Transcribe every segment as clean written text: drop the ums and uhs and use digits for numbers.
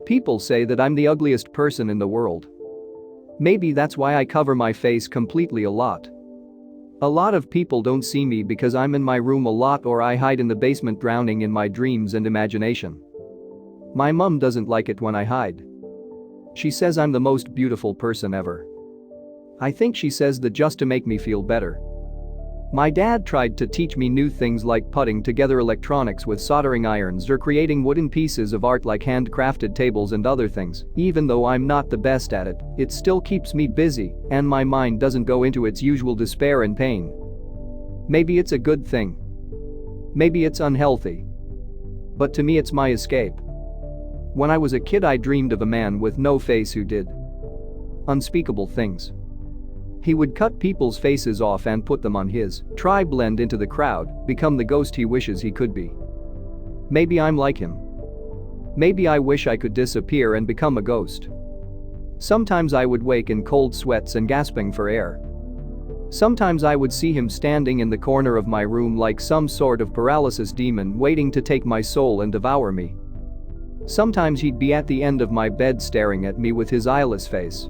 People say that I'm the ugliest person in the world. Maybe that's why I cover my face completely a lot. A lot of people don't see me because I'm in my room a lot or I hide in the basement drowning in my dreams and imagination. My mum doesn't like it when I hide. She says I'm the most beautiful person ever. I think she says that just to make me feel better. My dad tried to teach me new things like putting together electronics with soldering irons or creating wooden pieces of art like handcrafted tables and other things. Even though I'm not the best at it, it still keeps me busy and my mind doesn't go into its usual despair and pain. Maybe it's a good thing. Maybe it's unhealthy. But to me it's my escape. When I was a kid I dreamed of a man with no face who did unspeakable things. He would cut people's faces off and put them on his, try blend into the crowd, become the ghost he wishes he could be. Maybe I'm like him. Maybe I wish I could disappear and become a ghost. Sometimes I would wake in cold sweats and gasping for air. Sometimes I would see him standing in the corner of my room like some sort of paralysis demon waiting to take my soul and devour me. Sometimes he'd be at the end of my bed staring at me with his eyeless face.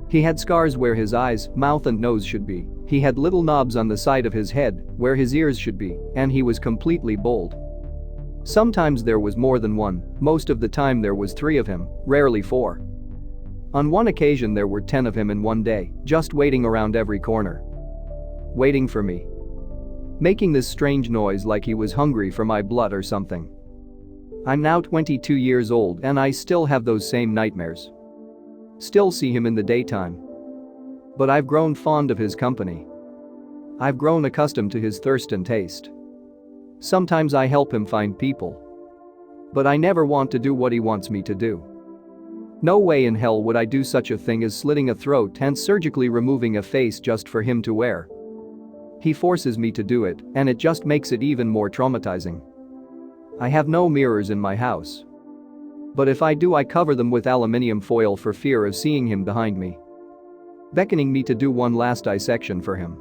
He had scars where his eyes, mouth and nose should be, he had little knobs on the side of his head where his ears should be, and he was completely bald. Sometimes there was more than one, most of the time there was 3 of him, rarely 4. On one occasion there were 10 of him in one day, just waiting around every corner. Waiting for me. Making this strange noise like he was hungry for my blood or something. I'm now 22 years old and I still have those same nightmares. Still see him in the daytime. But I've grown fond of his company. I've grown accustomed to his thirst and taste. Sometimes I help him find people. But I never want to do what he wants me to do. No way in hell would I do such a thing as slitting a throat and surgically removing a face just for him to wear. He forces me to do it, and it just makes it even more traumatizing. I have no mirrors in my house. But if I do, I cover them with aluminium foil for fear of seeing him behind me, beckoning me to do one last dissection for him.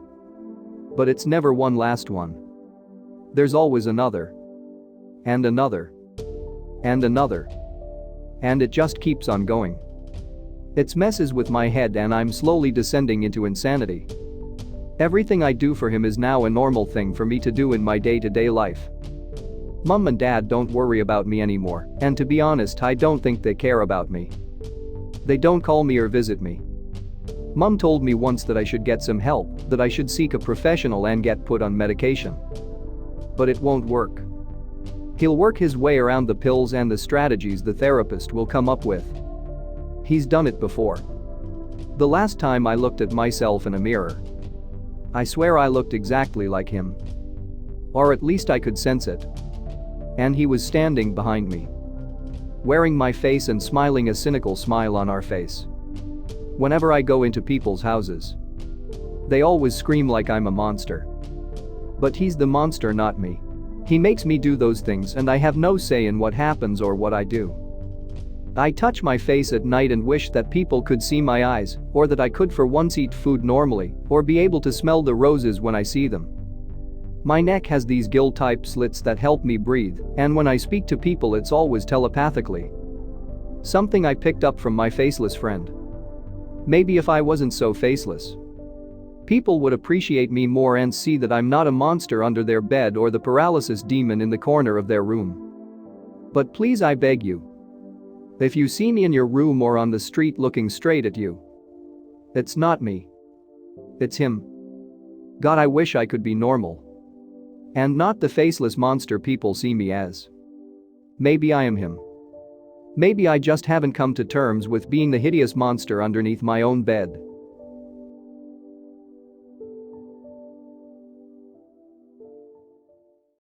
But it's never one last one. There's always another. And another. And another. And it just keeps on going. It messes with my head and I'm slowly descending into insanity. Everything I do for him is now a normal thing for me to do in my day-to-day life. Mum and Dad don't worry about me anymore, and to be honest I don't think they care about me. They don't call me or visit me. Mum told me once that I should get some help, that I should seek a professional and get put on medication. But it won't work. He'll work his way around the pills and the strategies the therapist will come up with. He's done it before. The last time I looked at myself in a mirror, I swear I looked exactly like him. Or at least I could sense it. And he was standing behind me, wearing my face and smiling a cynical smile on our face. Whenever I go into people's houses, they always scream like I'm a monster. But he's the monster, not me. He makes me do those things and I have no say in what happens or what I do. I touch my face at night and wish that people could see my eyes, or that I could for once eat food normally, or be able to smell the roses when I see them. My neck has these gill-type slits that help me breathe, and when I speak to people it's always telepathically. Something I picked up from my faceless friend. Maybe if I wasn't so faceless, people would appreciate me more and see that I'm not a monster under their bed or the paralysis demon in the corner of their room. But please, I beg you, if you see me in your room or on the street looking straight at you, it's not me. It's him. God, I wish I could be normal. And not the faceless monster people see me as. Maybe I am him. Maybe I just haven't come to terms with being the hideous monster underneath my own bed.